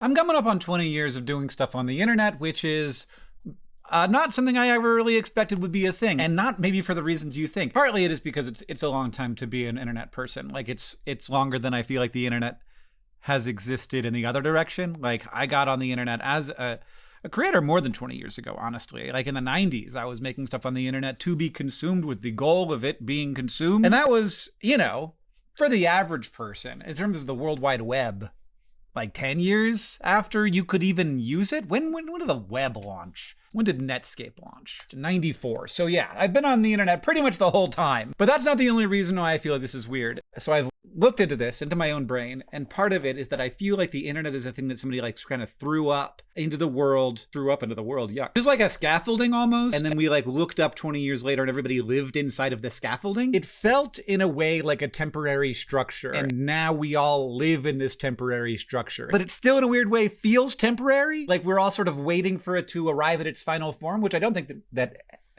I'm coming up on 20 years of doing stuff on the internet, which is not something I ever really expected would be a thing, and not maybe for the reasons you think. Partly it is because it's a long time to be an internet person. Like it's longer than I feel like the internet has existed in the other direction. Like I got on the internet as a creator more than 20 years ago, honestly. Like in the 90s, I was making stuff on the internet to be consumed with the goal of it being consumed. And that was, for the average person, in terms of the World Wide Web, like 10 years after you could even use it? When did the web launch? When did Netscape launch? 94. So yeah, I've been on the internet pretty much the whole time. But that's not the only reason why I feel like this is weird. So I've looked into this, into my own brain, and part of it is that I feel like the internet is a thing that somebody like kind of threw up into the world, yuck. Just like a scaffolding almost. And then we like looked up 20 years later and everybody lived inside of the scaffolding. It felt in a way like a temporary structure. And now we all live in this temporary structure. But it still in a weird way feels temporary. Like we're all sort of waiting for it to arrive at its final form, which I don't think that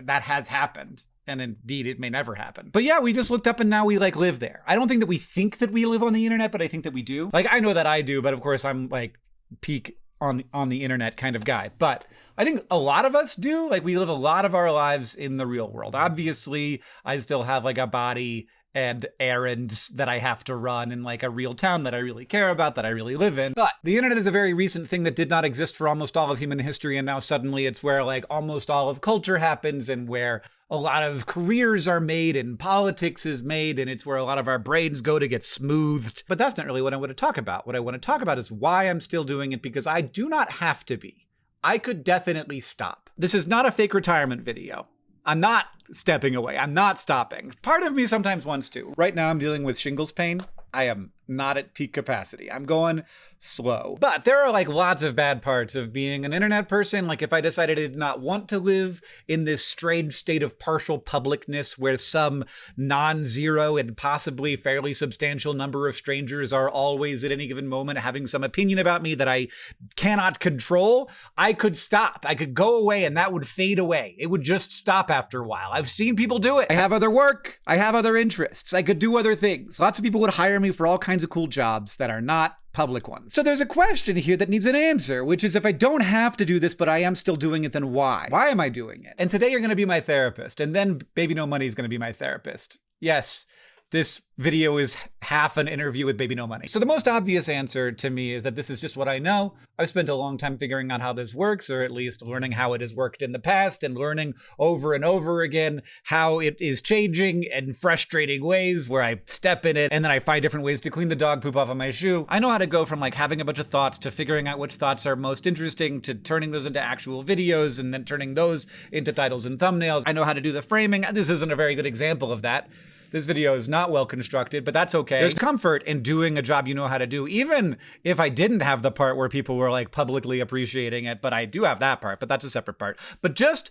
has happened. And indeed, it may never happen. But yeah, we just looked up and now we like live there. I don't think that we think that we live on the internet, but I think that we do. Like, I know that I do, but of course I'm like peak on the internet kind of guy. But I think a lot of us do. Like we live a lot of our lives in the real world. Obviously, I still have like a body and errands that I have to run in like a real town that I really care about, that I really live in. But the internet is a very recent thing that did not exist for almost all of human history. And now suddenly it's where like almost all of culture happens and where a lot of careers are made and politics is made, and it's where a lot of our brains go to get smoothed. But that's not really what I want to talk about. What I want to talk about is why I'm still doing it, because I do not have to be. I could definitely stop. This is not a fake retirement video. I'm not stepping away. I'm not stopping. Part of me sometimes wants to. Right now I'm dealing with shingles pain. I am not at peak capacity. I'm going slow. But there are like lots of bad parts of being an internet person. Like if I decided I did not want to live in this strange state of partial publicness where some non-zero and possibly fairly substantial number of strangers are always at any given moment having some opinion about me that I cannot control, I could stop. I could go away and that would fade away. It would just stop after a while. I've seen people do it. I have other work. I have other interests. I could do other things. Lots of people would hire me for all kinds of cool jobs that are not public ones. So there's a question here that needs an answer, which is if I don't have to do this, but I am still doing it, then why? Why am I doing it? And today you're going to be my therapist, and then BBNO Money is going to be my therapist. Yes, this video is half an interview with BBNO Money. So the most obvious answer to me is that this is just what I know. I've spent a long time figuring out how this works, or at least learning how it has worked in the past and learning over and over again how it is changing in frustrating ways where I step in it and then I find different ways to clean the dog poop off of my shoe. I know how to go from like having a bunch of thoughts to figuring out which thoughts are most interesting to turning those into actual videos and then turning those into titles and thumbnails. I know how to do the framing. This isn't a very good example of that. This video is not well constructed, but that's okay. There's comfort in doing a job you know how to do, even if I didn't have the part where people were like publicly appreciating it, but I do have that part, but that's a separate part. But just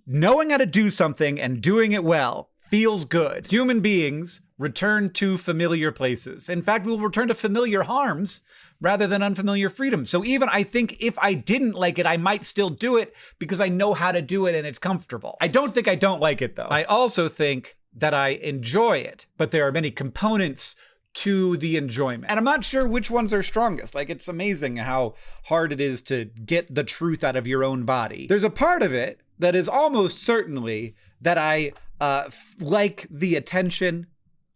knowing how to do something and doing it well feels good. Human beings return to familiar places. In fact, we'll return to familiar harms rather than unfamiliar freedom. So even I think if I didn't like it, I might still do it because I know how to do it and it's comfortable. I don't think I don't like it though. I also think that I enjoy it, but there are many components to the enjoyment. And I'm not sure which ones are strongest. Like, it's amazing how hard it is to get the truth out of your own body. There's a part of it that is almost certainly that I like the attention.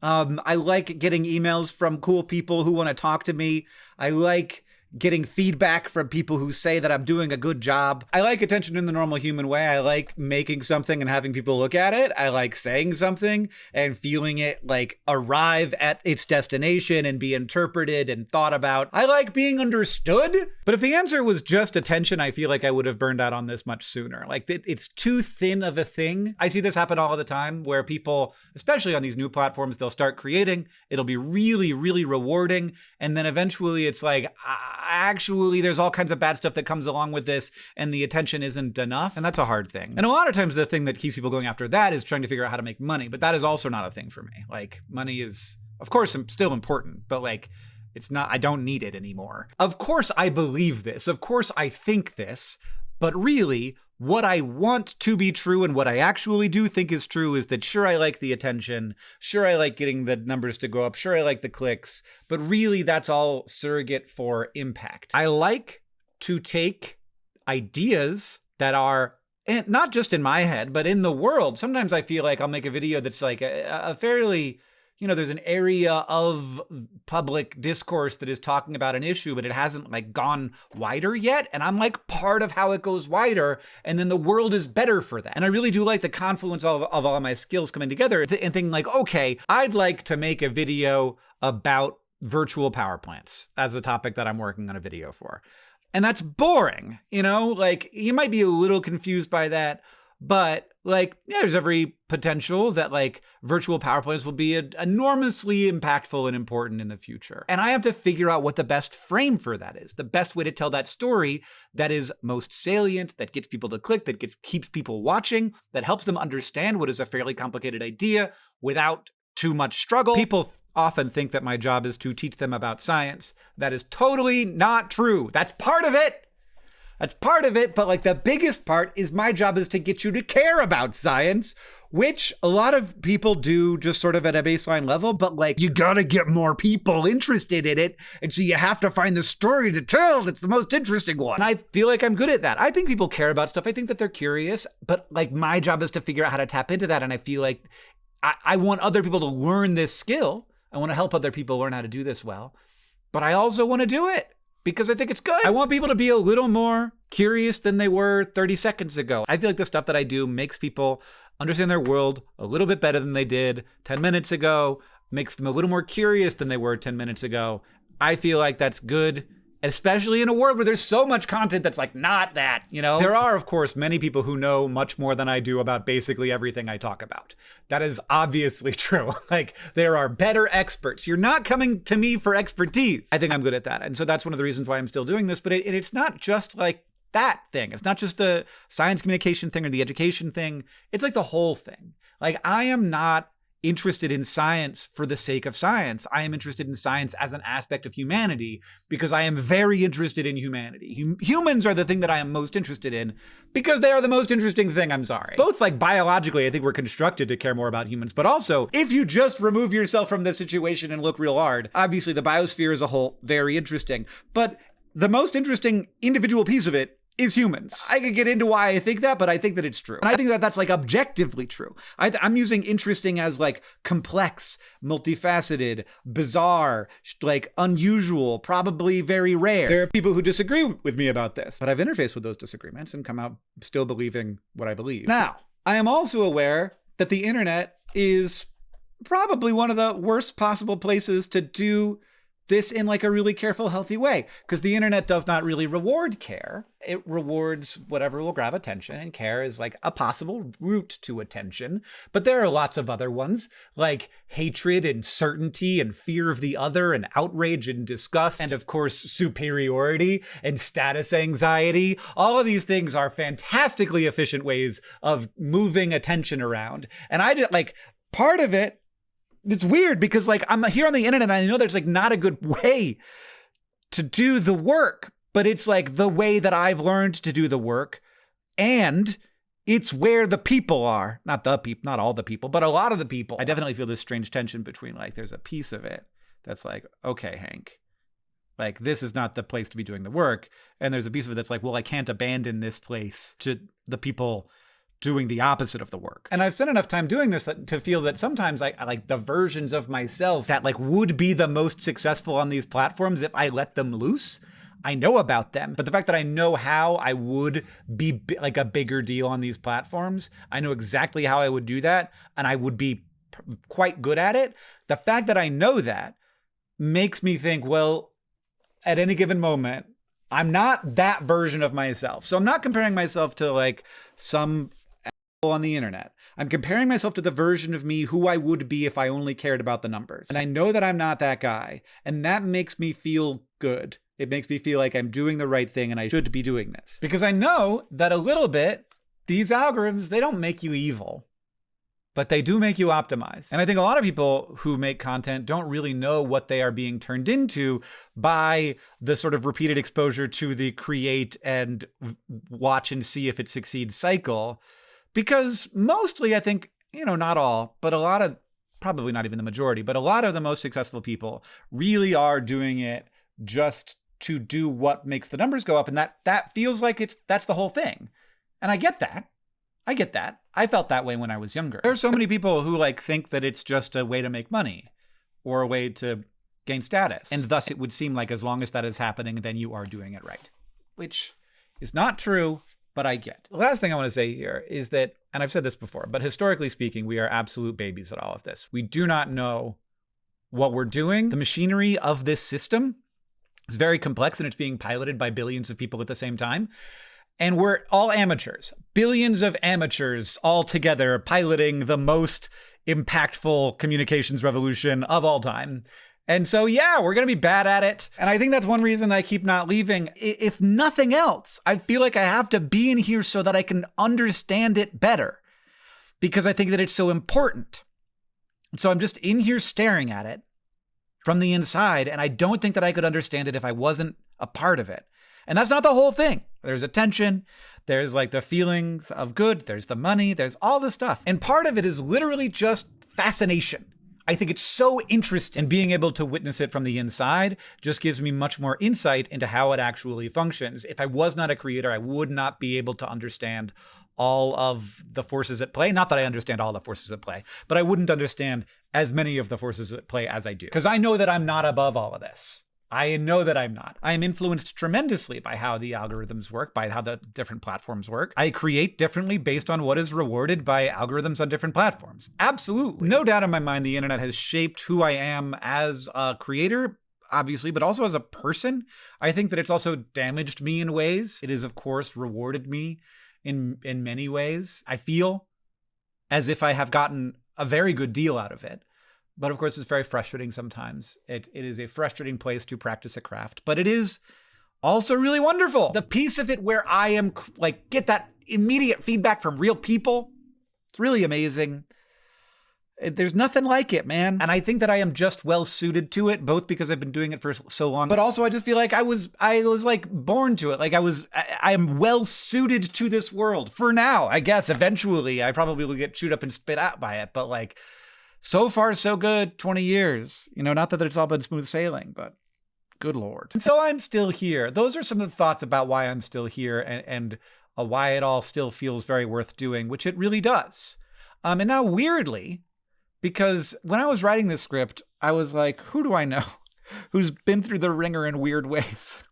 I like getting emails from cool people who want to talk to me. I like getting feedback from people who say that I'm doing a good job. I like attention in the normal human way. I like making something and having people look at it. I like saying something and feeling it like arrive at its destination and be interpreted and thought about. I like being understood. But if the answer was just attention, I feel like I would have burned out on this much sooner. Like it's too thin of a thing. I see this happen all the time where people, especially on these new platforms, they'll start creating. It'll be really, really rewarding. And then eventually it's like, actually, there's all kinds of bad stuff that comes along with this and the attention isn't enough. And that's a hard thing. And a lot of times the thing that keeps people going after that is trying to figure out how to make money. But that is also not a thing for me. Like, money is, of course, still important, but like, it's not, I don't need it anymore. Of course, I believe this. Of course, I think this. But really, what I want to be true and what I actually do think is true is that sure, I like the attention, sure, I like getting the numbers to go up, sure, I like the clicks, but really that's all surrogate for impact. I like to take ideas that are, and not just in my head, but in the world. Sometimes I feel like I'll make a video that's like a fairly, there's an area of public discourse that is talking about an issue, but it hasn't like gone wider yet. And I'm like part of how it goes wider. And then the world is better for that. And I really do like the confluence of all of my skills coming together and thinking like, okay, I'd like to make a video about virtual power plants as a topic that I'm working on a video for. And that's boring, like you might be a little confused by that, but like, yeah, there's every potential that like virtual power plants will be enormously impactful and important in the future. And I have to figure out what the best frame for that is, the best way to tell that story that is most salient, that gets people to click, that keeps people watching, that helps them understand what is a fairly complicated idea without too much struggle. People often think that my job is to teach them about science. That is totally not true. That's part of it. But like the biggest part is my job is to get you to care about science, which a lot of people do just sort of at a baseline level, but like you gotta get more people interested in it. And so you have to find the story to tell that's the most interesting one. And I feel like I'm good at that. I think people care about stuff. I think that they're curious, but like my job is to figure out how to tap into that. And I feel like I want other people to learn this skill. I want to help other people learn how to do this well, but I also want to do it because I think it's good. I want people to be a little more curious than they were 30 seconds ago. I feel like the stuff that I do makes people understand their world a little bit better than they did 10 minutes ago, makes them a little more curious than they were 10 minutes ago. I feel like that's good, especially in a world where there's so much content that's like not that, There are, of course, many people who know much more than I do about basically everything I talk about. That is obviously true. Like, there are better experts. You're not coming to me for expertise. I think I'm good at that. And so that's one of the reasons why I'm still doing this. But it's not just like that thing. It's not just the science communication thing or the education thing. It's like the whole thing. Like, I am not interested in science for the sake of science. I am interested in science as an aspect of humanity because I am very interested in humanity. Humans are the thing that I am most interested in because they are the most interesting thing, I'm sorry. Both like biologically, I think we're constructed to care more about humans, but also if you just remove yourself from the situation and look real hard, obviously the biosphere as a whole, very interesting. But the most interesting individual piece of it is humans. I could get into why I think that, but I think that it's true. And I think that that's like objectively true. I'm using interesting as like complex, multifaceted, bizarre, like unusual, probably very rare. There are people who disagree with me about this, but I've interfaced with those disagreements and come out still believing what I believe. Now, I am also aware that the internet is probably one of the worst possible places to do this in like a really careful, healthy way, because the internet does not really reward care. It rewards whatever will grab attention, and care is like a possible route to attention. But there are lots of other ones like hatred and certainty and fear of the other and outrage and disgust. And of course, superiority and status anxiety. All of these things are fantastically efficient ways of moving attention around. And I did like part of it. It's weird because like I'm here on the internet and I know there's like not a good way to do the work, but it's like the way that I've learned to do the work, and it's where the people are. Not all the people, but a lot of the people. I definitely feel this strange tension between like there's a piece of it that's like, okay, Hank, like this is not the place to be doing the work. And there's a piece of it that's like, well, I can't abandon this place to the people doing the opposite of the work. And I've spent enough time doing this to feel that sometimes I like the versions of myself that like would be the most successful on these platforms if I let them loose. I know about them, but the fact that I know how I would be like a bigger deal on these platforms, I know exactly how I would do that, and I would be quite good at it. The fact that I know that makes me think, well, at any given moment, I'm not that version of myself. So I'm not comparing myself to like some on the internet. I'm comparing myself to the version of me who I would be if I only cared about the numbers. And I know that I'm not that guy. And that makes me feel good. It makes me feel like I'm doing the right thing and I should be doing this. Because I know that a little bit, these algorithms, they don't make you evil. but they do make you optimize. And I think a lot of people who make content don't really know what they are being turned into by the sort of repeated exposure to the create and watch and see if it succeeds cycle. Because mostly, I think, not all, but a lot of, probably not even the majority, but a lot of the most successful people really are doing it just to do what makes the numbers go up. And that feels like that's the whole thing. And I get that. I felt that way when I was younger. There are so many people who think that it's just a way to make money or a way to gain status. And thus it would seem like as long as that is happening, then you are doing it right, which is not true, but I get. The last thing I want to say here is that, and I've said this before, but historically speaking, we are absolute babies at all of this. We do not know what we're doing. The machinery of this system is very complex and it's being piloted by billions of people at the same time. And we're all amateurs, billions of amateurs all together piloting the most impactful communications revolution of all time. And so, yeah, we're going to be bad at it. And I think that's one reason I keep not leaving. If nothing else, I feel like I have to be in here so that I can understand it better because I think that it's so important. So I'm just in here staring at it from the inside. And I don't think that I could understand it if I wasn't a part of it. And that's not the whole thing. There's attention, there's the feelings of good, there's the money, there's all this stuff. And part of it is literally just fascination. I think it's so interesting, and being able to witness it from the inside just gives me much more insight into how it actually functions. If I was not a creator, I would not be able to understand all of the forces at play. Not that I understand all the forces at play, but I wouldn't understand as many of the forces at play as I do. Because I know that I'm not above all of this. I know that I'm not. I am influenced tremendously by how the algorithms work, by how the different platforms work. I create differently based on what is rewarded by algorithms on different platforms. Absolutely. No doubt in my mind, the internet has shaped who I am as a creator, obviously, but also as a person. I think that it's also damaged me in ways. It has, of course, rewarded me in many ways. I feel as if I have gotten a very good deal out of it. But of course, it's very frustrating sometimes. It is a frustrating place to practice a craft, but it is also really wonderful. The piece of it where I am get that immediate feedback from real people. It's really amazing. There's nothing like it, man. And I think that I am just well suited to it, both because I've been doing it for so long, but also I just feel like I was born to it. I am well suited to this world for now. I guess eventually I probably will get chewed up and spit out by it, but so far, so good, 20 years. Not that it's all been smooth sailing, but good Lord. And so I'm still here. Those are some of the thoughts about why I'm still here and why it all still feels very worth doing, which it really does. And now weirdly, because when I was writing this script, I was like, who do I know who's been through the ringer in weird ways?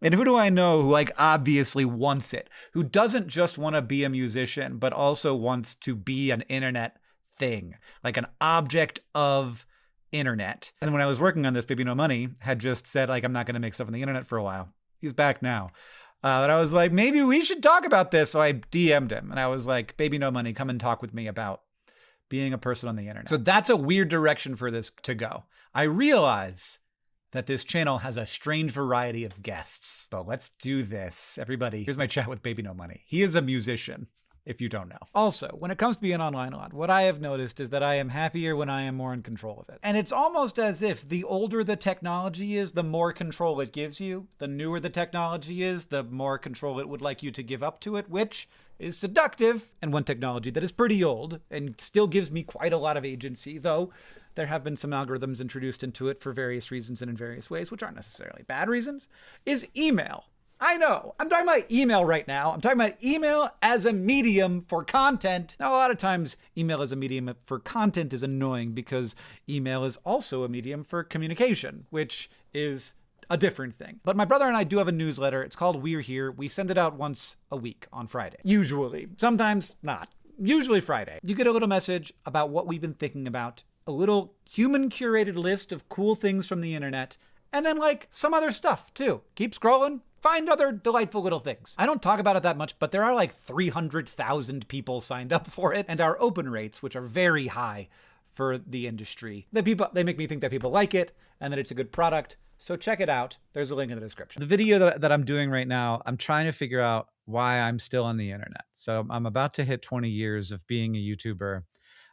And who do I know who obviously wants it, who doesn't just want to be a musician, but also wants to be an internet thing, an object of internet. And when I was working on this, BBNO Money had just said, I'm not going to make stuff on the internet for a while. He's back now. But I was like, maybe we should talk about this. So I DM'd him and I was like, BBNO Money, come and talk with me about being a person on the internet. So that's a weird direction for this to go. I realize that this channel has a strange variety of guests. So let's do this. Everybody, here's my chat with BBNO Money. He is a musician, if you don't know. Also, when it comes to being online a lot, what I have noticed is that I am happier when I am more in control of it. And it's almost as if the older the technology is, the more control it gives you. The newer the technology is, the more control it would like you to give up to it, which is seductive. And one technology that is pretty old and still gives me quite a lot of agency, though there have been some algorithms introduced into it for various reasons and in various ways, which aren't necessarily bad reasons, is email. I know. I'm talking about email right now. I'm talking about email as a medium for content. Now, a lot of times email as a medium for content is annoying because email is also a medium for communication, which is a different thing. But my brother and I do have a newsletter. It's called We're Here. We send it out once a week on Friday. Usually. Sometimes not. Usually Friday. You get a little message about what we've been thinking about, a little human curated list of cool things from the internet, and then some other stuff too. Keep scrolling. Find other delightful little things. I don't talk about it that much, but there are 300,000 people signed up for it, and our open rates, which are very high for the industry, they make me think that people like it and that it's a good product. So check it out. There's a link in the description. The video that I'm doing right now, I'm trying to figure out why I'm still on the internet. So I'm about to hit 20 years of being a YouTuber.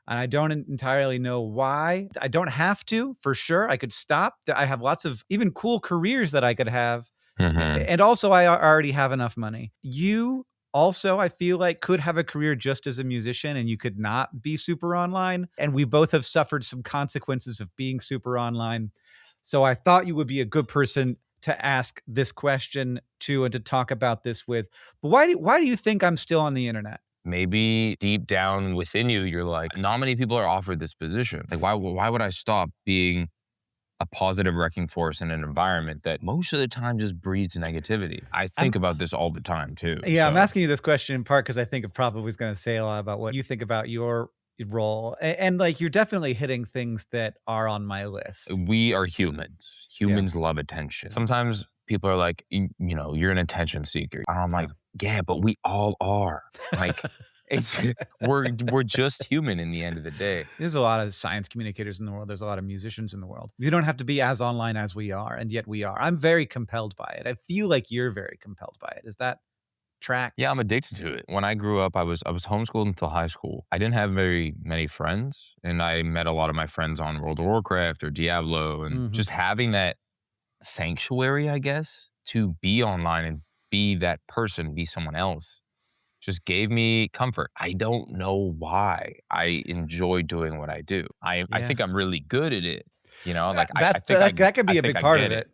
And I don't entirely know why. I don't have to, for sure. I could stop. I have lots of even cool careers that I could have. And also, I already have enough money. You also, I feel like, could have a career just as a musician, and you could not be super online. And we both have suffered some consequences of being super online. So I thought you would be a good person to ask this question to and to talk about this with. But why do you think I'm still on the internet? Maybe deep down within you, you're like, not many people are offered this position. Like, why would I stop being a positive wrecking force in an environment that most of the time just breeds negativity? I think about this all the time too. Yeah, so I'm asking you this question in part because I think it probably is going to say a lot about what you think about your role. And like, you're definitely hitting things that are on my list. We are humans. Humans love attention. Sometimes people are like, you know, you're an attention seeker. And I'm like, yeah, but we all are. Like, we're just human in the end of the day. There's a lot of science communicators in the world. There's a lot of musicians in the world. You don't have to be as online as we are, and yet we are. I'm very compelled by it. I feel like you're very compelled by it. Is that track? Yeah, I'm addicted to it. When I grew up, I was homeschooled until high school. I didn't have very many friends, and I met a lot of my friends on World of Warcraft or Diablo, and just having that sanctuary, I guess, to be online and be that person, be someone else, just gave me comfort. I don't know why I enjoy doing what I do. I think I'm really good at it. You know, like that could be a big part of it.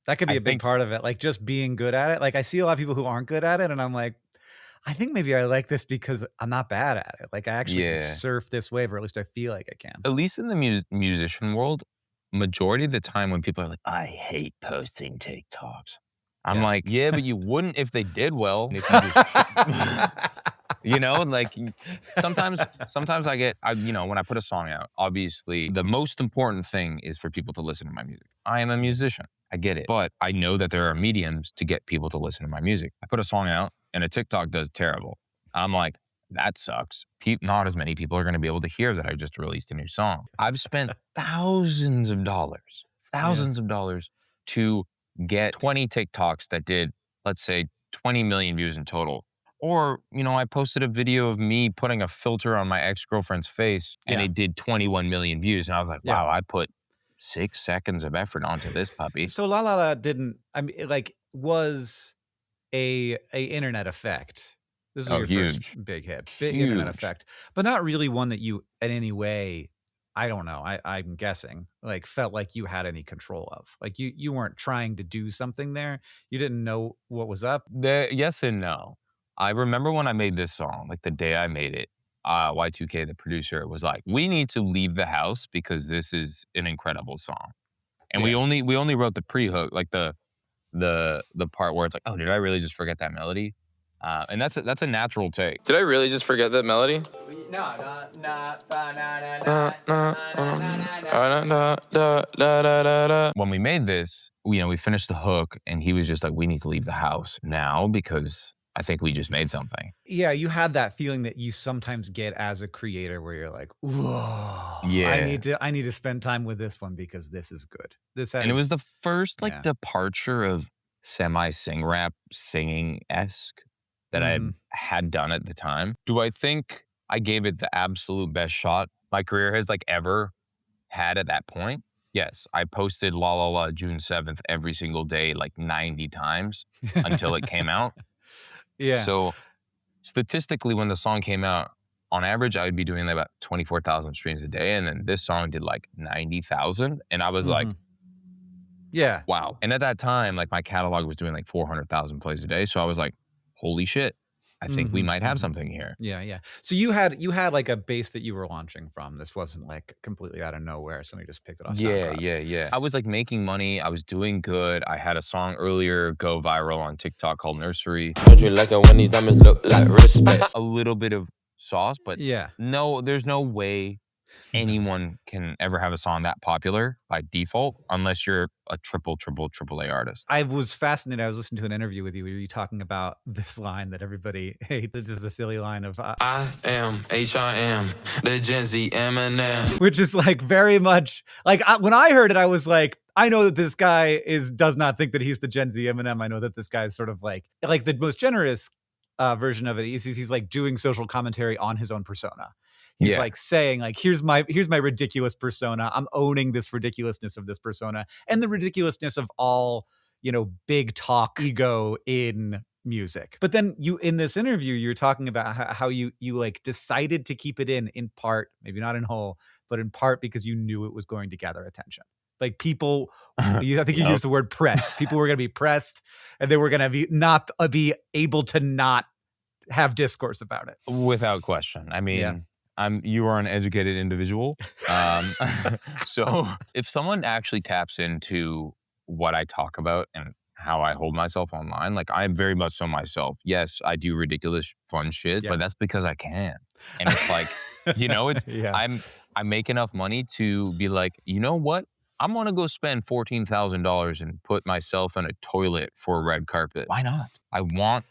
That could be a big part of it. Like just being good at it. Like I see a lot of people who aren't good at it, and I'm like, I think maybe I like this because I'm not bad at it. Like I actually can surf this wave, or at least I feel like I can. At least in the musician world, majority of the time when people are like, I hate posting TikToks. I'm like, yeah, but you wouldn't if they did well. If you just, you know, like sometimes I get, you know, when I put a song out, obviously the most important thing is for people to listen to my music. I am a musician. I get it. But I know that there are mediums to get people to listen to my music. I put a song out and a TikTok does terrible. I'm like, that sucks. Not as many people are going to be able to hear that I just released a new song. I've spent thousands of dollars to get 20 TikToks that did, let's say, 20 million views in total. Or, you know, I posted a video of me putting a filter on my ex-girlfriend's face and it did 21 million views. And I was like, wow, I put 6 seconds of effort onto this puppy. So La La La didn't, I mean, like, was a internet effect. This is your first big hit. Big internet effect. But not really one that you in any way, I don't know, I'm guessing, like felt like you had any control of. Like you weren't trying to do something there. You didn't know what was up. Yes and no. I remember when I made this song, like the day I made it, Y2K, the producer, was like, we need to leave the house because this is an incredible song. And we only wrote the pre-hook, like the part where it's like, oh, did I really just forget that melody? And that's a natural take. Did I really just forget that melody? When we made this, we finished the hook, and he was just like, we need to leave the house now because I think we just made something. Yeah, you had that feeling that you sometimes get as a creator where you're like, whoa, yeah, I need to spend time with this one because this is good. And it was the first departure of semi-sing rap singing-esque that I had done at the time. Do I think I gave it the absolute best shot my career has ever had at that point? Yes, I posted La La La June 7th every single day 90 times until it came out. Yeah. So statistically, when the song came out, on average, I would be doing about 24,000 streams a day. And then this song did 90,000. And I was like, yeah, wow. And at that time, my catalog was doing 400,000 plays a day. So I was like, holy shit, I think we might have something here. Yeah, yeah. So you had a base that you were launching from. This wasn't completely out of nowhere. Somebody just picked it off SoundCloud. Yeah. I was making money. I was doing good. I had a song earlier go viral on TikTok called Nursery. Don't you like it when these diamonds look like respect? A little bit of sauce, but no, there's no way anyone can ever have a song that popular by default unless you're a triple A artist. I was fascinated. I was listening to an interview with you where you were talking about this line that everybody hates. This is a silly line of I am H.I.M. the Gen Z Eminem, which is very much when I heard it, I was like, I know that this guy does not think that he's the Gen Z Eminem. I know that this guy is sort of like the most generous version of it is he's doing social commentary on his own persona. He's like saying like, here's my ridiculous persona. I'm owning this ridiculousness of this persona and the ridiculousness of all, big talk ego in music. But then in this interview, you're talking about how you like decided to keep it in part, maybe not in whole, but in part because you knew it was going to gather attention. Like people, I think you used the word pressed. People were going to be pressed and they were going to not be able to not have discourse about it. Without question. I mean, you are an educated individual. So if someone actually taps into what I talk about and how I hold myself online, like I am very much so myself. Yes, I do ridiculous fun shit, but that's because I can. And it's like, I make enough money to be like, you know what? I'm going to go spend $14,000 and put myself in a toilet for a red carpet. Why not? I want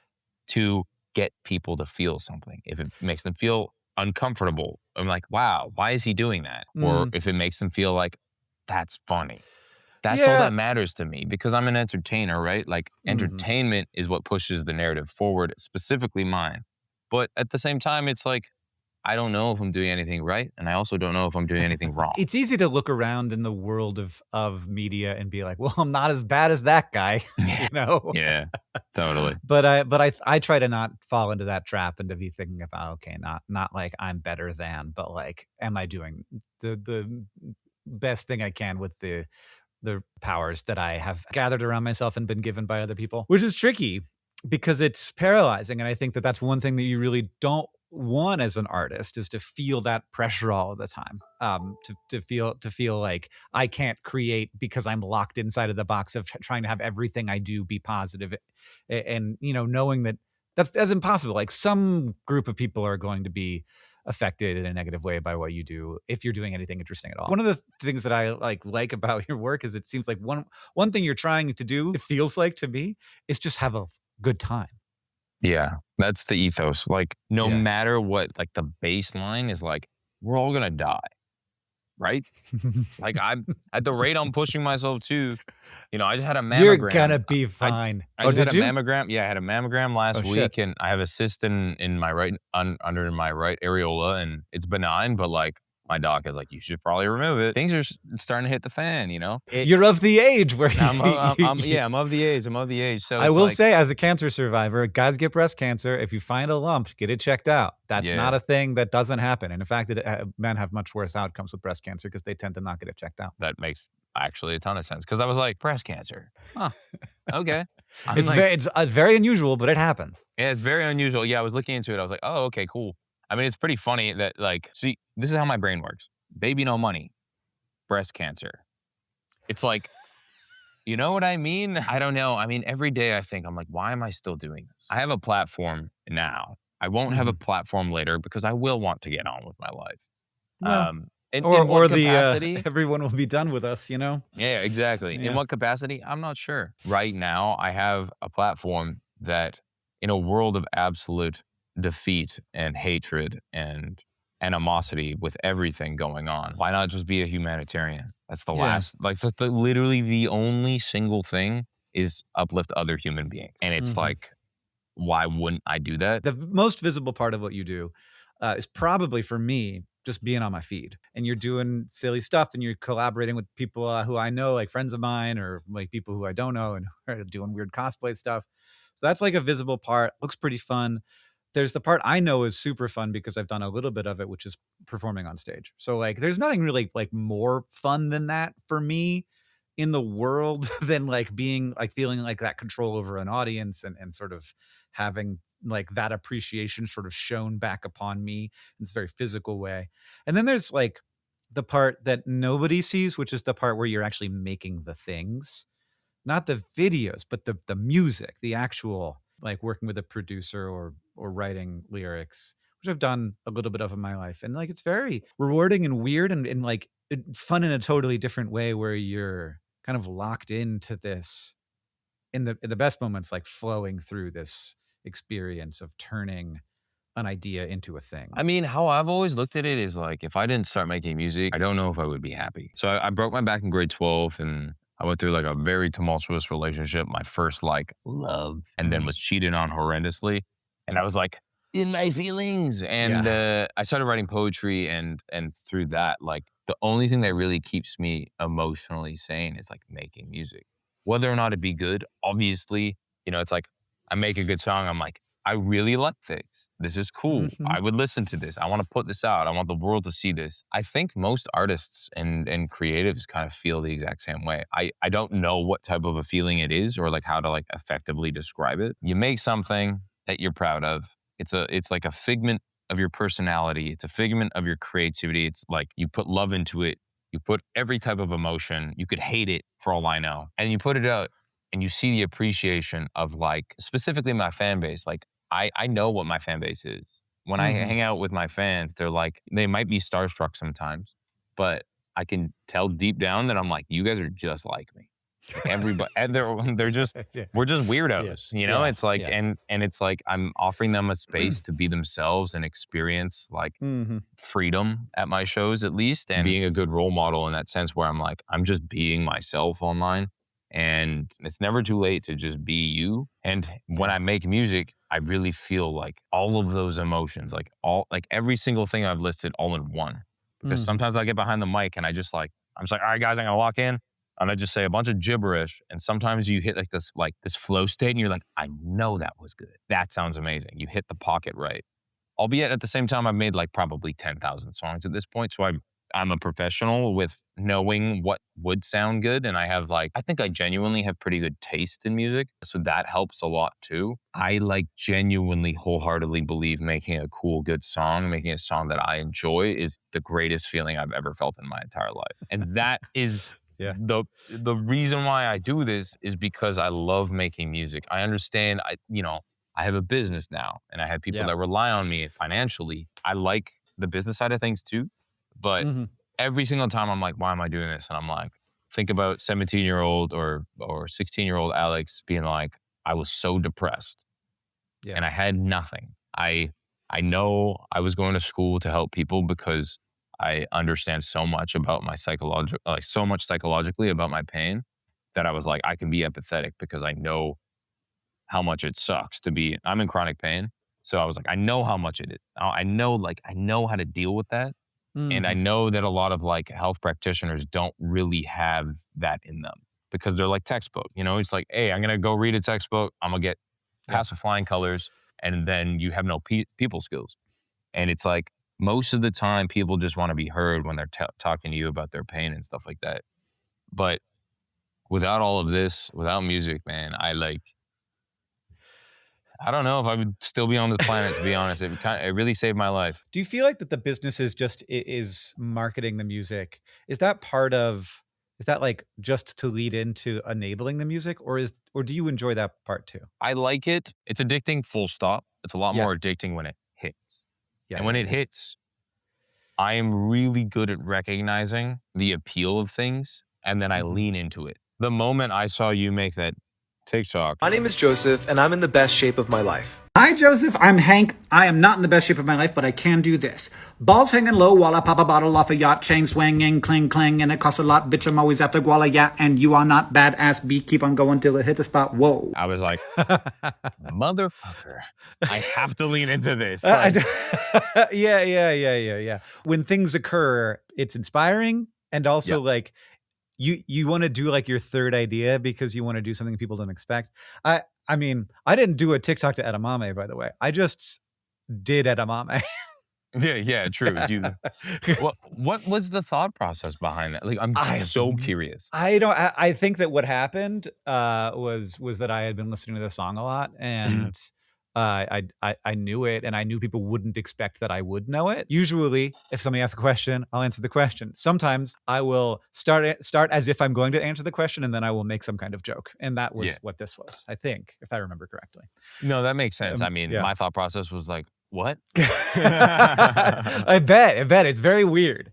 to get people to feel something. If it makes them feel uncomfortable, I'm like, wow, why is he doing that? Or if it makes them feel like, that's funny. That's all that matters to me because I'm an entertainer, right? Like entertainment is what pushes the narrative forward, specifically mine. But at the same time, it's like, I don't know if I'm doing anything right, and I also don't know if I'm doing anything wrong. It's easy to look around in the world of media and be like, well, I'm not as bad as that guy, Yeah, totally. But I try to not fall into that trap and to be thinking about, okay, not like I'm better than, but like, am I doing the best thing I can with the powers that I have gathered around myself and been given by other people, which is tricky because it's paralyzing. And I think that that's one thing that you really don't want as an artist is to feel that pressure all the time, to feel like I can't create because I'm locked inside of the box of trying to have everything I do be positive, and knowing that that's impossible. Like some group of people are going to be affected in a negative way by what you do if you're doing anything interesting at all. One of the things that I like about your work is it seems like one thing you're trying to do, it feels like to me, is just have a good time. Yeah, that's the ethos. Like, no matter what, like the baseline is like, we're all going to die, right? Like, I'm at the rate I'm pushing myself to, I just had a mammogram. You're going to be fine. I just had a mammogram. Yeah, I had a mammogram last week, and I have a cyst in my right, under my right areola, and it's benign, but like, my doc is like, you should probably remove it. Things are starting to hit the fan, You're of the age where I'm of the age. I'm of the age. So I will say, as a cancer survivor, guys get breast cancer. If you find a lump, get it checked out. That's not a thing that doesn't happen. And in fact, men have much worse outcomes with breast cancer because they tend to not get it checked out. That makes actually a ton of sense because I was like, breast cancer. Huh. Okay. It's very unusual, but it happens. Yeah, it's very unusual. Yeah, I was looking into it. I was like, oh, okay, cool. I mean, it's pretty funny that, like, see, this is how my brain works. Baby, no money. Breast cancer. It's like, you know what I mean? I don't know. I mean, every day I think, I'm like, why am I still doing this? I have a platform now. I won't have a platform later because I will want to get on with my life. Well, in what capacity? Everyone will be done with us, Yeah, exactly. Yeah. In what capacity? I'm not sure. Right now, I have a platform that, in a world of absolute defeat and hatred and animosity with everything going on, why not just be a humanitarian? That's the last, that's literally the only single thing is uplift other human beings. And it's like, why wouldn't I do that? The most visible part of what you do is probably, for me, just being on my feed. And you're doing silly stuff and you're collaborating with people who I know, like friends of mine, or like people who I don't know, and are doing weird cosplay stuff. So that's like a visible part. Looks pretty fun. There's the part I know is super fun because I've done a little bit of it, which is performing on stage. So like, there's nothing really like more fun than that for me in the world than like being like feeling like that control over an audience and sort of having like that appreciation sort of shown back upon me in this very physical way. And then there's like the part that nobody sees, which is the part where you're actually making the things, not the videos, but the music, the actual, like working with a producer or writing lyrics, which I've done a little bit of in my life. And like, it's very rewarding and weird and like fun in a totally different way where you're kind of locked into this in the best moments, like flowing through this experience of turning an idea into a thing. I mean, how I've always looked at it is like, if I didn't start making music, I don't know if I would be happy. So I broke my back in grade 12 and I went through like a very tumultuous relationship, my first like love, and then was cheated on horrendously. And I was like, in my feelings. And I started writing poetry, and through that, like the only thing that really keeps me emotionally sane is like making music. Whether or not it be good, obviously, you know, it's like I make a good song, I'm like, I really like this. This is cool. Mhm. I would listen to this. I want to put this out. I want the world to see this. I think most artists and creatives kind of feel the exact same way. I don't know what type of a feeling it is or like how to like effectively describe it. You make something that you're proud of. It's like a figment of your personality. It's a figment of your creativity. It's like you put love into it. You put every type of emotion. You could hate it for all I know. And you put it out and you see the appreciation of like specifically my fan base. Like I know what my fan base is. When I Mhm. hang out with my fans, they're like, they might be starstruck sometimes, but I can tell deep down that I'm like, you guys are just like me. Like everybody, and they're just, Yeah. we're just Yeah. weirdos, you know? Yeah. It's like, Yeah. and it's like I'm offering them a space to be themselves and experience like Mhm. freedom at my shows at least, and being a good role model in that sense where I'm like, I'm just being myself online. And it's never too late to just be you. And when I make music, I really feel like all of those emotions, like every single thing I've listed all in one. Because Mhm. sometimes I get behind the mic and I'm just like, all right, guys, I'm gonna walk in and I just say a bunch of gibberish. And sometimes you hit like this flow state and you're like, I know that was good. That sounds amazing. You hit the pocket right. Albeit at the same time, I've made like probably 10,000 songs at this point. So I'm a professional with knowing what would sound good. And I think I genuinely have pretty good taste in music. So that helps a lot too. I like genuinely wholeheartedly believe making a cool, good song, making a song that I enjoy is the greatest feeling I've ever felt in my entire life. And that is Yeah. the reason why I do this is because I love making music. I understand, I have a business now and I have people Yeah. that rely on me financially. I like the business side of things too. But Mhm. every single time I'm like, why am I doing this? And I'm like, think about 17-year-old or 16-year-old Alex being like, I was so depressed Yeah. and I had nothing. I know I was going to school to help people because I understand so much about my so much psychologically about my pain that I was like, I can be empathetic because I know how much it sucks to be. I'm in chronic pain. So I was like, I know how much it is. I know how to deal with that. And I Mhm. know that a lot of like health practitioners don't really have that in them because they're like textbook, it's like, hey, I'm going to go read a textbook. I'm going to get Yeah. pass with flying colors. And then you have no people skills. And it's like most of the time people just want to be heard when they're talking to you about their pain and stuff like that. But without all of this, without music, man, I don't know if I would still be on this planet, to be honest. It really saved my life. Do you feel like that the business is just is marketing the music? Is that part of, is that like just to lead into enabling the music, or do you enjoy that part too? I like it. It's addicting, full stop. It's a lot Yeah. more addicting when it hits. Yeah. And when it hits, I am really good at recognizing the appeal of things, and then I Mhm. lean into it. The moment I saw you make that TikTok, My name is Joseph, and I'm in the best shape of my life. Hi, Joseph. I'm Hank. I am not in the best shape of my life, but I can do this. Balls hanging low while I pop a bottle off a yacht, chain swinging, cling, cling, and it costs a lot. Bitch, I'm always after Guala, yeah, and you are not badass B. Keep on going till it hit the spot. Whoa. I was like, motherfucker, I have to lean into this. Yeah. When things occur, it's inspiring, and also like you want to do like your third idea because you want to do something people don't expect. I mean, I didn't do a TikTok to edamame, by the way. I just did edamame. Yeah, true. What was the thought process behind that? Like, I'm so curious. I think that what happened was that I had been listening to the song a lot, and I knew it, and I knew people wouldn't expect that I would know it. Usually, if somebody asks a question, I'll answer the question. Sometimes I will start as if I'm going to answer the question, and then I will make some kind of joke. And that was what this was, I think, if I remember correctly. No, that makes sense. I mean, yeah. my thought process was like, what? I bet it's very weird.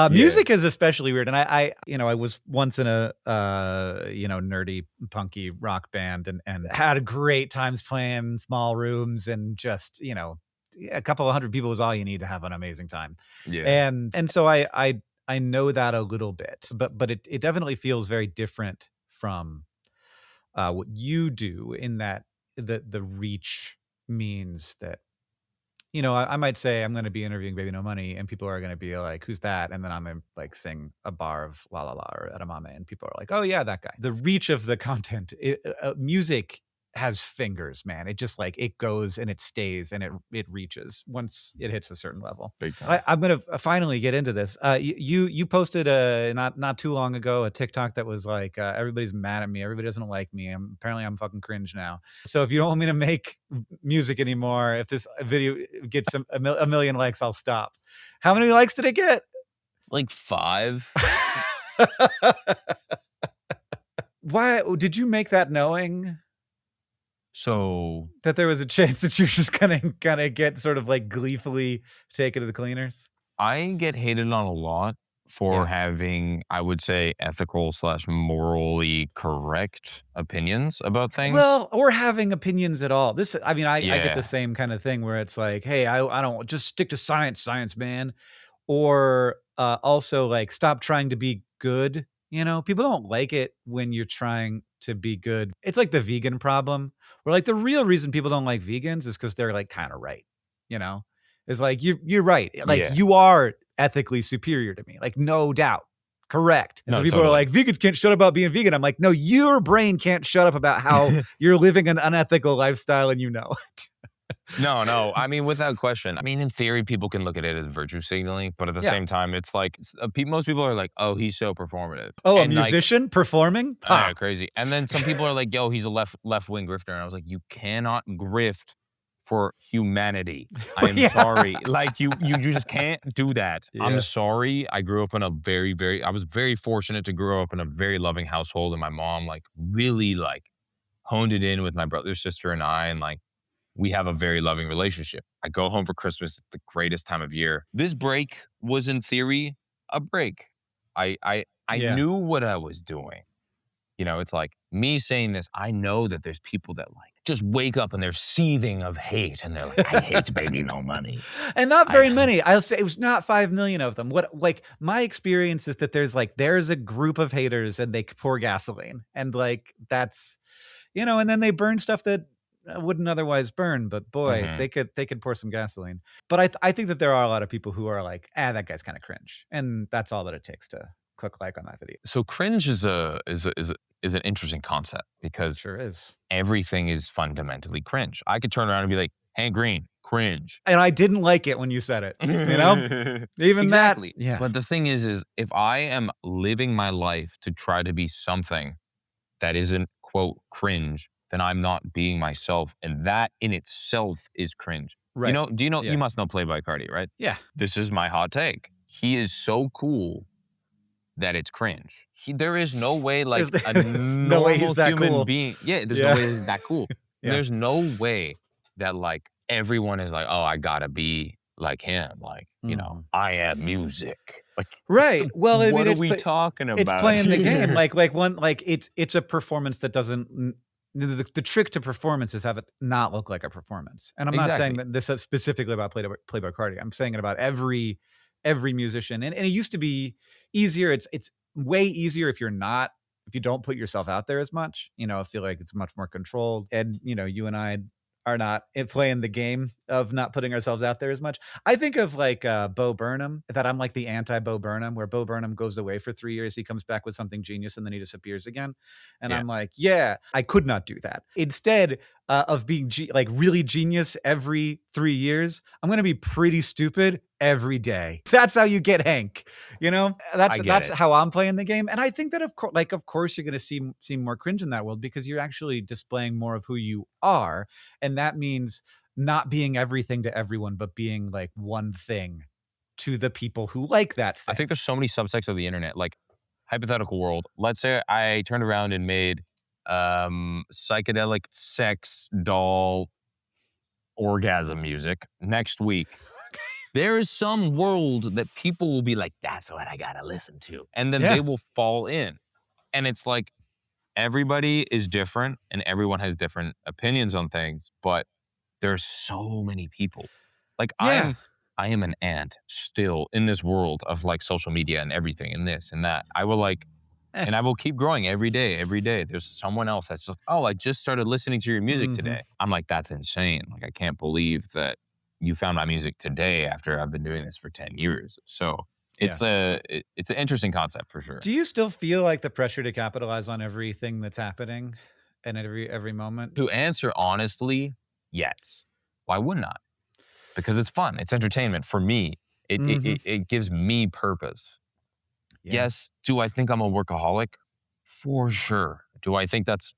Music is especially weird, and I was once in a nerdy punky rock band and had great times playing small rooms, and just a couple of hundred people is all you need to have an amazing time. Yeah. And so I know that a little bit, but it definitely feels very different from what you do, in that the reach means that you know, I might say I'm going to be interviewing Baby No Money, and people are going to be like, "Who's that?" And then I'm going to like sing a bar of La La La or Edamame, and people are like, "Oh yeah, that guy." The reach of the content, music has fingers, man. It just like it goes and it stays and it reaches once it hits a certain level. Big time. I'm gonna finally get into this. You posted not too long ago a TikTok that was like everybody's mad at me, everybody doesn't like me. Apparently I'm fucking cringe now. So if you don't want me to make music anymore, if this video gets a million likes, I'll stop. How many likes did it get? Like 5. Why did you make that knowing So that there was a chance that you're just gonna get sort of like gleefully taken to the cleaners? I get hated on a lot for having, I would say, ethical / morally correct opinions about things. Well, or having opinions at all. I get Yeah. the same kind of thing where it's like, hey, I don't just stick to science, man. Or also like stop trying to be good. You know, people don't like it when you're trying to be good. It's like the vegan problem, where like the real reason people don't like vegans is because they're like kind of right. You know, it's like you're right. Like Yeah. you are ethically superior to me, like no doubt. Correct. And No, so people are totally. like, vegans can't shut up about being vegan. I'm like, no, your brain can't shut up about how you're living an unethical lifestyle and you know it. No. I mean, without question. I mean, in theory, people can look at it as virtue signaling, but at the Yeah. same time, it's like most people are like, "Oh, he's so performative." Oh, And, a like, musician performing? yeah, crazy. And then some people are like, "Yo, he's a left wing grifter," and I was like, "You cannot grift for humanity. I am Yeah. sorry. Like you just can't do that. Yeah. I'm sorry. I grew up in a I was very fortunate to grow up in a very loving household, and my mom like really like honed it in with my brother, sister, and I, and like we have a very loving relationship. I go home for Christmas, it's the greatest time of year. This break was in theory a break. I Yeah. knew what I was doing. You know, it's like me saying this, I know that there's people that like just wake up and they're seething of hate and they're like, I hate Baby No Money. And not very many. I'll say it was not 5 million of them. What like my experience is that there's a group of haters and they pour gasoline and like that's, you know, and then they burn stuff that wouldn't otherwise burn. But boy, Mhm. they could pour some gasoline. But I think that there are a lot of people who are like, that guy's kind of cringe, and that's all that it takes to click like on that video. So cringe is an interesting concept It because sure is. everything is fundamentally cringe. I could turn around and be like, Hank Green, cringe. And I didn't like it when you said it. You know, even Exactly. that. Yeah. But the thing is if I am living my life to try to be something that isn't, quote, cringe, then I'm not being myself. And that in itself is cringe. Right. Yeah. You must know Playboy Cardi, right? Yeah. This is my hot take. He is so cool that it's cringe. There is no way like a There's no way he's normal that human cool. being. Yeah, there's Yeah. no way he's that cool. Yeah. There's no way that like everyone is like, oh, I gotta be like him. Like, you know, I am music. Like, Right. Well, I mean, what are it's we talking about? It's playing the game. It's a performance that doesn't. The trick to performance is have it not look like a performance. And I'm not saying Exactly. that this is specifically about Playboy Cardi. I'm saying it about every musician. And it used to be easier. It's way easier if you don't put yourself out there as much. You know, I feel like it's much more controlled. And you know, you and I are not playing the game of not putting ourselves out there as much. I think of like Bo Burnham, that I'm like the anti-Bo Burnham, where Bo Burnham goes away for 3 years, he comes back with something genius, and then he disappears again. And Yeah. I'm like, yeah, I could not do that. Instead of being like really genius every 3 years, I'm going to be pretty stupid every day. That's how you get Hank. You know, that's it. how I'm playing the game. And I think that of course you're going to see more cringe in that world because you're actually displaying more of who you are. And that means not being everything to everyone, but being like one thing to the people who like that thing. I think there's so many subsects of the internet. Like, hypothetical world. Let's say I turned around and made psychedelic sex doll orgasm music next week. There is some world that people will be like, that's what I gotta listen to. And then they will fall in. And it's like, everybody is different and everyone has different opinions on things, but there's so many people. Like I am an ant still in this world of like social media and everything and this and that. I will like, and I will keep growing every day. There's someone else that's like, oh, I just started listening to your music today. I'm like, that's insane. Like, I can't believe that you found my music today after I've been doing this for 10 years. So it's an interesting concept for sure. Do you still feel like the pressure to capitalize on everything that's happening and every moment? To answer honestly, yes. Why wouldn't I? Because it's fun. It's entertainment for me. It gives me purpose. Yeah. Yes. Do I think I'm a workaholic? For sure. Do I think that's,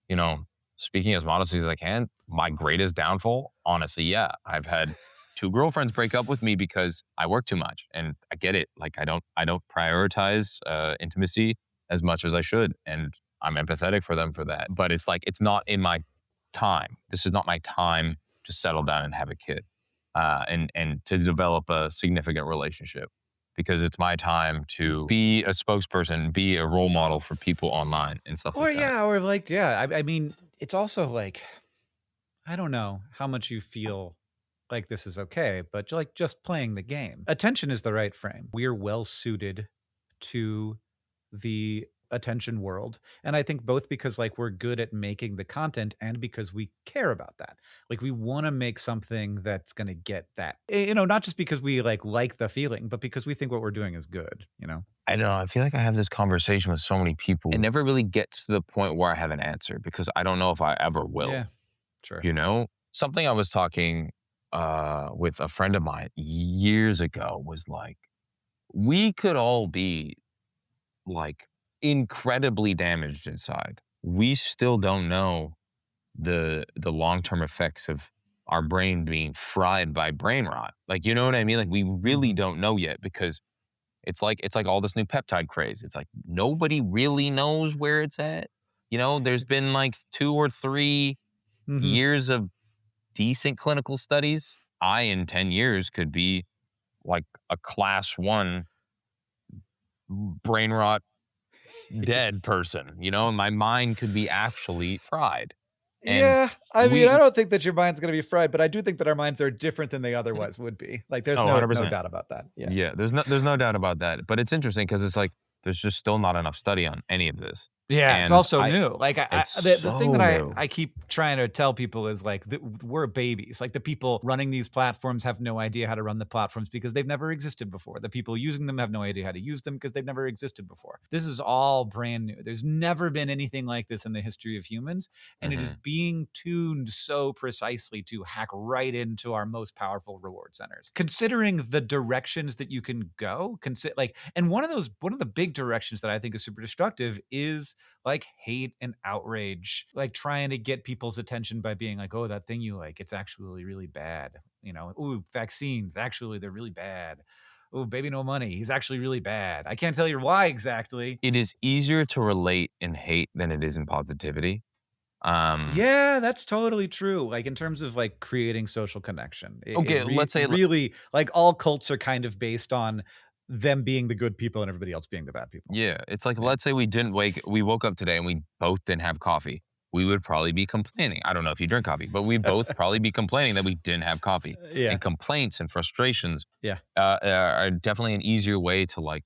speaking as modestly as I can, my greatest downfall? Honestly, yeah. I've had 2 girlfriends break up with me because I work too much, and I get it. Like I don't prioritize intimacy as much as I should, and I'm empathetic for them for that. But it's like it's not in my time. This is not my time to settle down and have a kid, and to develop a significant relationship, because it's my time to be a spokesperson, be a role model for people online and stuff like that. I mean, it's also like, I don't know how much you feel like this is okay, but like just playing the game. Attention is the right frame. We're well suited to the attention world. And I think both because like we're good at making the content and because we care about that. Like we want to make something that's going to get that, not just because we like the feeling, but because we think what we're doing is good, I don't know. I feel like I have this conversation with so many people. It never really gets to the point where I have an answer because I don't know if I ever will. Yeah, sure. Something I was talking with a friend of mine years ago was like, we could all be like incredibly damaged inside. We still don't know the long-term effects of our brain being fried by brain rot. Like, you know what I mean? Like we really don't know yet, because it's like all this new peptide craze. It's like nobody really knows where it's at. There's been like 2 or 3 years of decent clinical studies. I, in 10 years, could be like a class 1 brain rot dead person, and my mind could be actually fried. And I don't think that your mind's going to be fried, but I do think that our minds are different than they otherwise would be. Like there's no 100%. doubt about that. Yeah, there's no doubt about that. But it's interesting because it's like there's just still not enough study on any of this. Yeah, And it's also new. Like the thing that new. I keep trying to tell people is like we're babies. Like the people running these platforms have no idea how to run the platforms because they've never existed before. The people using them have no idea how to use them because they've never existed before. This is all brand new. There's never been anything like this in the history of humans, and it is being tuned so precisely to hack right into our most powerful reward centers. Considering the directions that you can go, and one of the big directions that I think is super destructive is like hate and outrage, like trying to get people's attention by being like, oh, that thing you like, it's actually really bad. Ooh, vaccines, actually, they're really bad. Oh, baby, no money. He's actually really bad. I can't tell you why exactly. It is easier to relate in hate than it is in positivity. Yeah, that's totally true. Like in terms of like creating social connection. Let's say really like all cults are kind of based on them being the good people and everybody else being the bad people. Yeah, it's like, let's say we woke up today and we both didn't have coffee. We would probably be complaining. I don't know if you drink coffee, but we'd both probably be complaining that we didn't have coffee. Yeah. And complaints and frustrations are definitely an easier way to like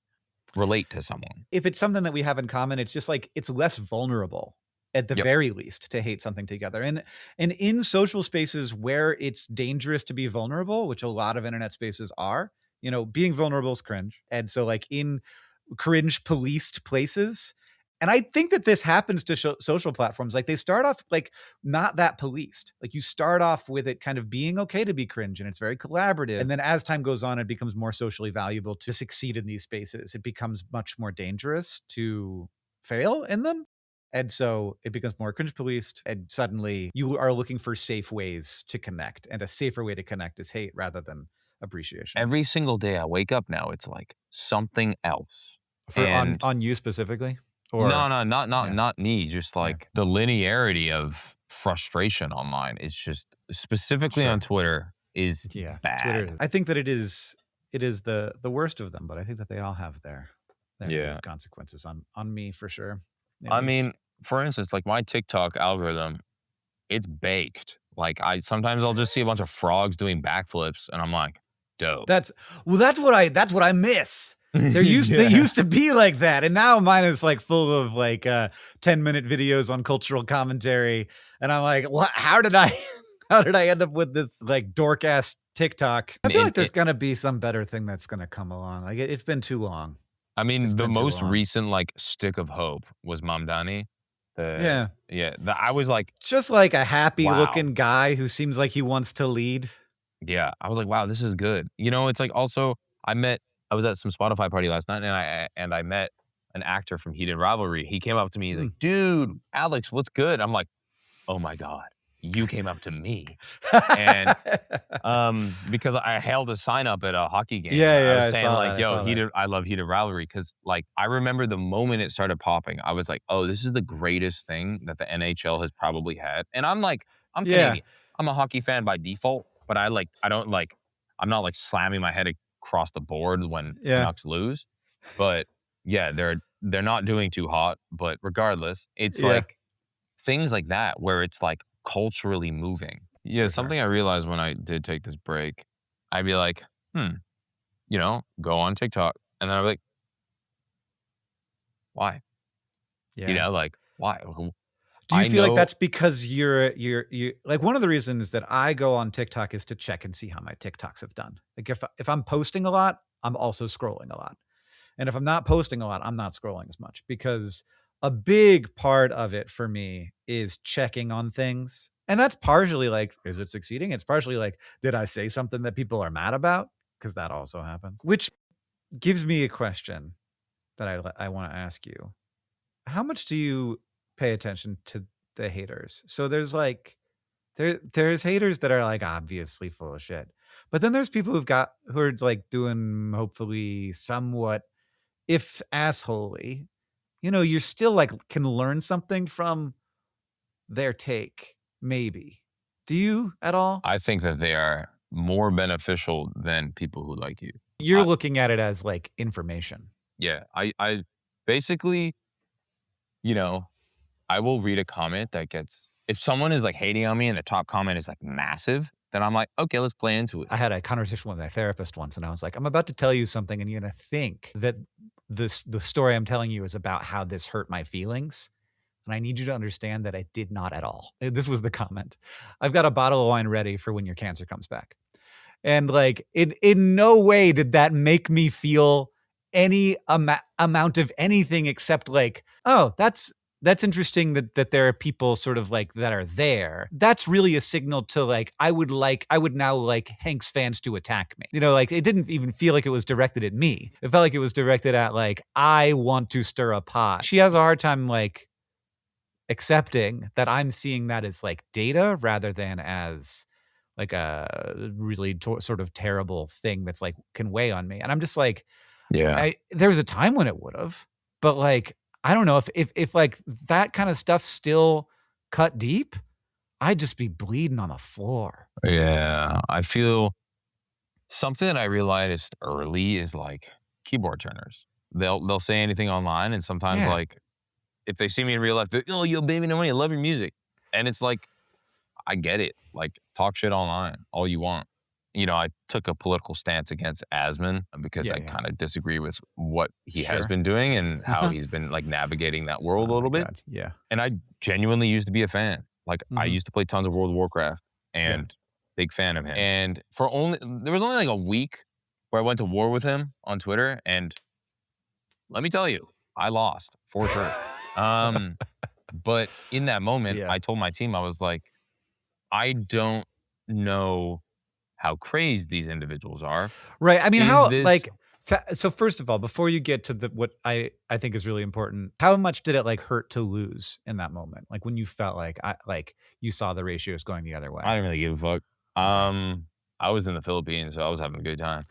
relate to someone. If it's something that we have in common, it's just like it's less vulnerable at the very least to hate something together. And in social spaces where it's dangerous to be vulnerable, which a lot of internet spaces are, being vulnerable is cringe. And so like in cringe policed places, and I think that this happens to social platforms. Like they start off like not that policed. Like you start off with it kind of being okay to be cringe and it's very collaborative. And then as time goes on, it becomes more socially valuable to succeed in these spaces. It becomes much more dangerous to fail in them. And so it becomes more cringe policed, and suddenly you are looking for safe ways to connect, and a safer way to connect is hate rather than appreciation. Every single day I wake up now, it's like something else. On you specifically? Or No, not me. Just like the linearity of frustration online is just specifically on Twitter is bad. Twitter, I think that it is the worst of them, but I think that they all have their consequences on me for sure. I mean, for instance, like my TikTok algorithm, it's baked. Like sometimes I'll just see a bunch of frogs doing backflips and I'm like, dope. That's what I miss. They used to be like that, and now mine is like full of like 10-minute videos on cultural commentary, and I'm like, what? How did I How did I end up with this like dork ass TikTok? I feel like there's gonna be some better thing that's gonna come along. Like it's been too long. I mean, It's the been too most long. recent like stick of hope was Mamdani. Yeah. I was like, Just like a happy Wow. looking guy who seems like he wants to lead. yeah, I was like, wow, this is good. You know, it's like also I was at some Spotify party last night and I met an actor from Heated Rivalry. He came up to me, he's like, dude, Alex, what's good? I'm like, oh my God, you came up to me. And because I held a sign up at a hockey game. I was saying like, yo, I love Heated Rivalry. Cause like, I remember the moment it started popping, I was like, oh, this is the greatest thing that the NHL has probably had. And I'm Canadian. I'm a hockey fan by default, but I'm not like slamming my head across the board when Canucks lose. But yeah, they're not doing too hot, but regardless, it's like things like that where it's like culturally moving. Yeah, something I realized when I did take this break, I'd be like, go on TikTok. And then I'd be like, why? Yeah. Like, why? Do you feel like that's because you're like one of the reasons that I go on TikTok is to check and see how my TikToks have done. Like if I'm posting a lot, I'm also scrolling a lot. And if I'm not posting a lot, I'm not scrolling as much because a big part of it for me is checking on things. And that's partially like, is it succeeding? It's partially like, did I say something that people are mad about? Because that also happens. Which gives me a question that I want to ask you. How much do you pay attention to the haters? So there's like, there's haters that are like obviously full of shit. But then there's people who are like doing hopefully somewhat, if assholey, you're still like can learn something from their take. Maybe. Do you at all? I think that they are more beneficial than people who like you. You're looking at it as like information. Yeah. I basically, I will read a comment that if someone is like hating on me and the top comment is like massive, then I'm like, okay, let's play into it. I had a conversation with my therapist once and I was like, I'm about to tell you something and you're going to think that the story I'm telling you is about how this hurt my feelings. And I need you to understand that I did not at all. This was the comment. I've got a bottle of wine ready for when your cancer comes back. And like, in no way did that make me feel any amount of anything except like, oh, that's interesting that there are people sort of like that are there. That's really a signal to like, I would now like Hanks fans to attack me. Like it didn't even feel like it was directed at me. It felt like it was directed at like, I want to stir a pot. She has a hard time like accepting that I'm seeing that as like data rather than as like a really sort of terrible thing that's like can weigh on me. And I'm just like, there was a time when it would have, but like, I don't know if like that kind of stuff still cut deep, I'd just be bleeding on the floor. Yeah. I feel something that I realized early is like keyboard turners. They'll say anything online and sometimes like if they see me in real life, they're, oh, yo, baby, no money, I love your music. And it's like, I get it. Like, talk shit online all you want. I took a political stance against Asman because I kind of disagree with what he has been doing and how he's been like navigating that world a little bit. God. Yeah. And I genuinely used to be a fan. Like I used to play tons of World of Warcraft and big fan of him. And there was only like a week where I went to war with him on Twitter. And let me tell you, I lost for sure. But in that moment, I told my team, I was like, I don't know how crazed these individuals are. Right. I mean, so first of all, before you get to what I think is really important, how much did it like hurt to lose in that moment? Like when you felt like you saw the ratios going the other way. I didn't really give a fuck. I was in the Philippines, so I was having a good time.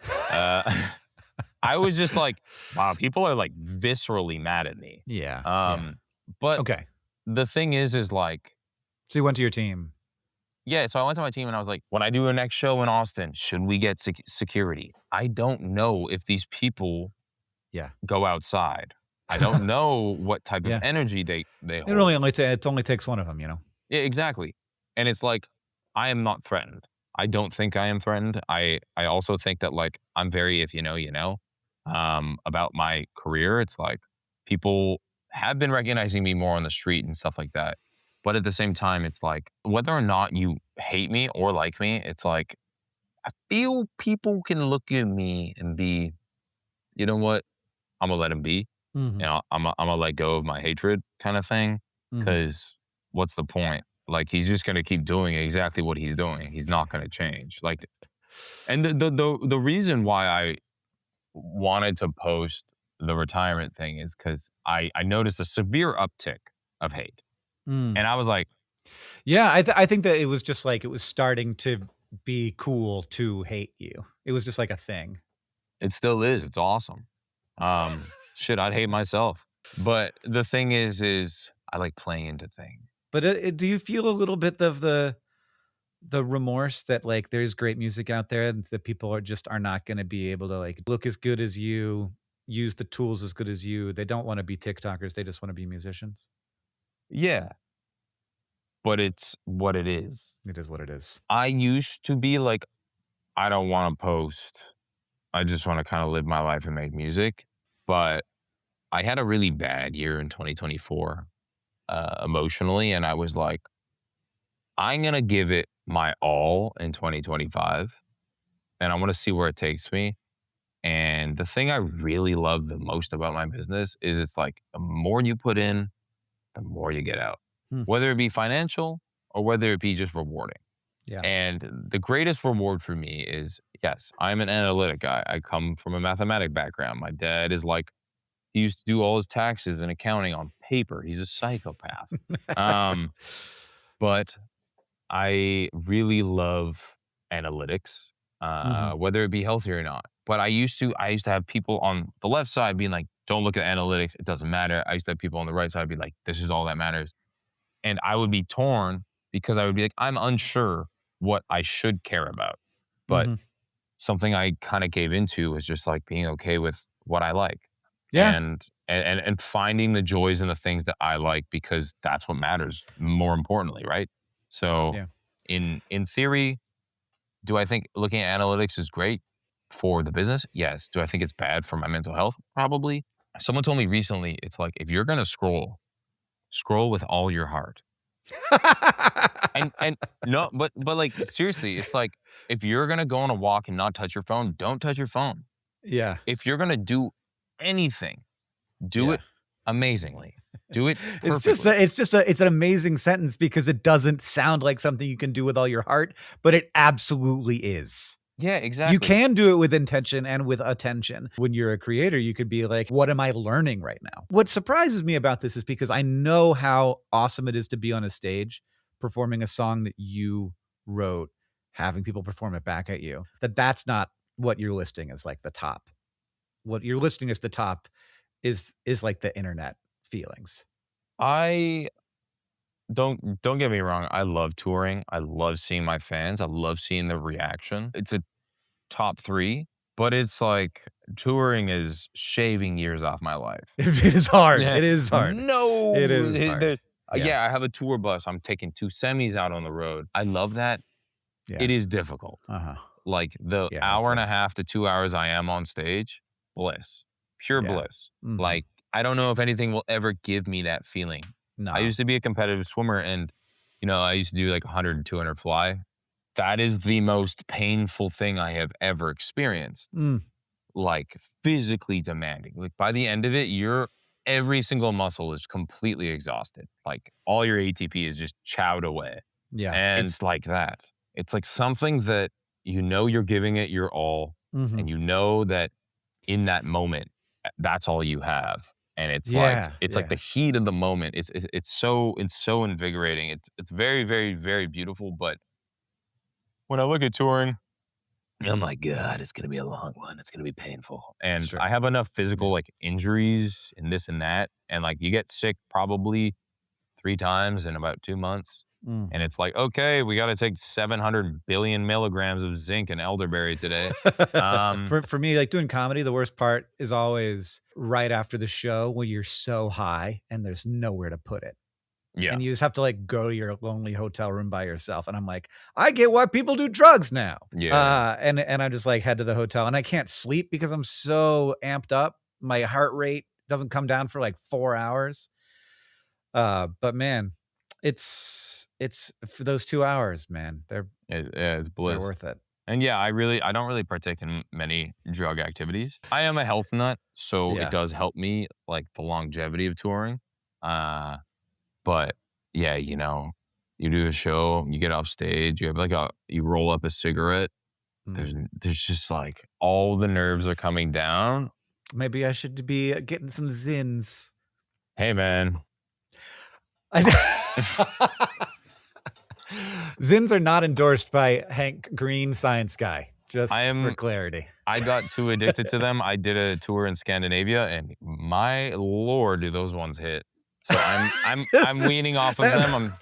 I was just like, wow, people are like viscerally mad at me. Yeah. But okay. The thing is like, so you went to your team. Yeah, so I went to my team and I was like, when I do a next show in Austin, should we get security? I don't know if these people go outside. I don't know what type of energy they hold. It only takes one of them, Yeah, exactly. And it's like, I am not threatened. I don't think I am threatened. I also think that like, I'm very, if you know, about my career. It's like, people have been recognizing me more on the street and stuff like that. But at the same time, it's like, whether or not you hate me or like me, it's like, I feel people can look at me and be, you know what? I'm going to let him be. Mhm. And I'm going to let go of my hatred kind of thing. Mhm. Because what's the point? Like, he's just going to keep doing exactly what he's doing. He's not going to change. Like, and the reason why I wanted to post the retirement thing is because I noticed a severe uptick of hate. Mm. And I was like, Yeah, I think that it was just like it was starting to be cool to hate you. It was just like a thing. it still is. It's awesome. Shit, I'd hate myself. But the thing is I like playing into things. But do you feel a little bit of the remorse that like there's great music out there and that people are not going to be able to like look as good as you, use the tools as good as you. They don't want to be TikTokers. They just want to be musicians. Yeah. But it's what it is. It is what it is. I used to be like, I don't want to post. I just want to kind of live my life and make music. But I had a really bad year in 2024 emotionally. And I was like, I'm going to give it my all in 2025. And I want to see where it takes me. And the thing I really love the most about my business is it's like the more you put in, the more you get out, whether it be financial or whether it be just rewarding. Yeah. And the greatest reward for me is, yes, I'm an analytic guy. I come from a mathematic background. My dad is like, he used to do all his taxes and accounting on paper. He's a psychopath. But I really love analytics, whether it be healthy or not. But I used to have people on the left side being like, don't look at analytics. It doesn't matter. I used to have people on the right side be like, this is all that matters. And I would be torn because I would be like, I'm unsure what I should care about. But something I kind of gave into was just like being okay with what I like. Yeah. And finding the joys in the things that I like, because that's what matters more importantly, right? So in theory, do I think looking at analytics is great for the business? Yes. Do I think it's bad for my mental health? Probably. Someone told me recently, it's like, if you're going to scroll with all your heart. and no, but like, seriously, it's like, if you're going to go on a walk and not touch your phone, don't touch your phone. Yeah. If you're going to do anything, do it amazingly. Do it perfectly. It's an amazing sentence because it doesn't sound like something you can do with all your heart, but it absolutely is. Yeah, exactly. You can do it with intention and with attention. When you're a creator, you could be like, what am I learning right now? What surprises me about this is because I know how awesome it is to be on a stage performing a song that you wrote, having people perform it back at you. That's not what you're listing as like the top. What you're listing as the top is like the internet feelings. I don't get me wrong. I love touring. I love seeing my fans. I love seeing the reaction. It's a top 3, but it's like touring is shaving years off my life. It is hard. Yeah. It is hard. No, it is hard. Yeah, I have a tour bus. I'm taking 2 semis out on the road. I love that. Yeah. It is difficult. Like the hour and a half to 2 hours I am on stage, bliss, pure bliss. Like, I don't know if anything will ever give me that feeling. No. I used to be a competitive swimmer, and, you know, I used to do like 100 and 200 fly. That is the most painful thing I have ever experienced. Like, physically demanding. Like, by the end of it, every single muscle is completely exhausted. Like, all your ATP is just chowed away. Yeah. And it's like that. It's like something that you know you're giving it your all, and you know that in that moment, that's all you have. And it's like the heat of the moment. It's so invigorating. It's very, very, very beautiful. But when I look at touring, I'm like, God, it's gonna be a long one. It's gonna be painful. And I have enough physical like injuries and this and that. And like, you get sick probably 3 times in about 2 months. And it's like, okay, we got to take 700 billion milligrams of zinc and elderberry today. For me, like doing comedy, the worst part is always right after the show when you're so high and there's nowhere to put it. Yeah. And you just have to like go to your lonely hotel room by yourself. And I'm like, I get why people do drugs now. Yeah. And I just like head to the hotel and I can't sleep because I'm so amped up. My heart rate doesn't come down for like 4 hours. But man, It's for those 2 hours, man. It's bliss. They're worth it. And yeah, I don't really partake in many drug activities. I am a health nut, so Yeah. it does help me, like the longevity of touring. But yeah, you know, you do a show, you get off stage, you have you roll up a cigarette. There's just like all the nerves are coming down. Maybe I should be getting some zins. Hey, man. Zins are not endorsed by Hank Green, science guy. Just for clarity. I got too addicted to them. I did a tour in Scandinavia, and my lord, do those ones hit. So I'm weaning off of them.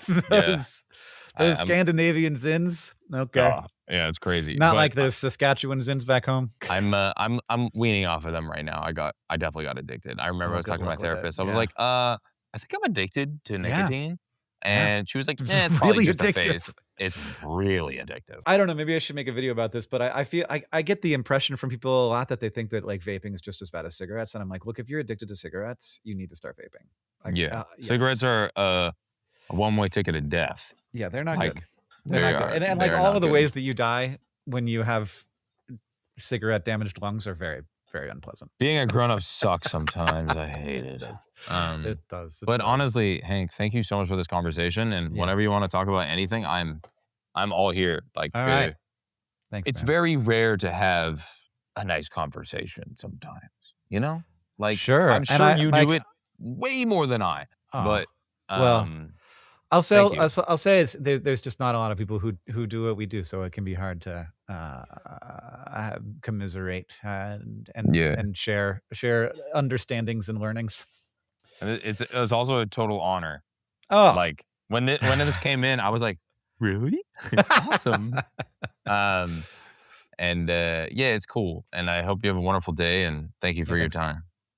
Those Scandinavian zins. Okay. Yeah, it's crazy. Not like those Saskatchewan zins back home. I'm weaning off of them right now. I definitely got addicted. I remember I was talking to my therapist. I was like, I think I'm addicted to nicotine. And she was like, it's probably really just a addictive. phase. It's really addictive. I don't know. Maybe I should make a video about this, but I feel I get the impression from people a lot that they think that like vaping is just as bad as cigarettes. And I'm like, look, if you're addicted to cigarettes, you need to start vaping. Yes. Cigarettes are a one-way ticket to death. Yeah, they're not like, good. They're not good. And like all of the ways that you die when you have cigarette damaged lungs are very, very unpleasant. Being a grown-up sucks sometimes. I hate it. It does. But honestly, Hank, thank you so much for this conversation. And whenever you want to talk about anything, I'm all here. Like, all right. Thanks. It's very rare to have a nice conversation sometimes. You know, like sure. I'm sure you do it way more than I. But well, I'll say there's just not a lot of people who do what we do, so it can be hard to commiserate and share understandings and learnings. And it was also a total honor. Oh, like when this came in, I was like, really? Awesome. And yeah, it's cool. And I hope you have a wonderful day. And thank you for your time.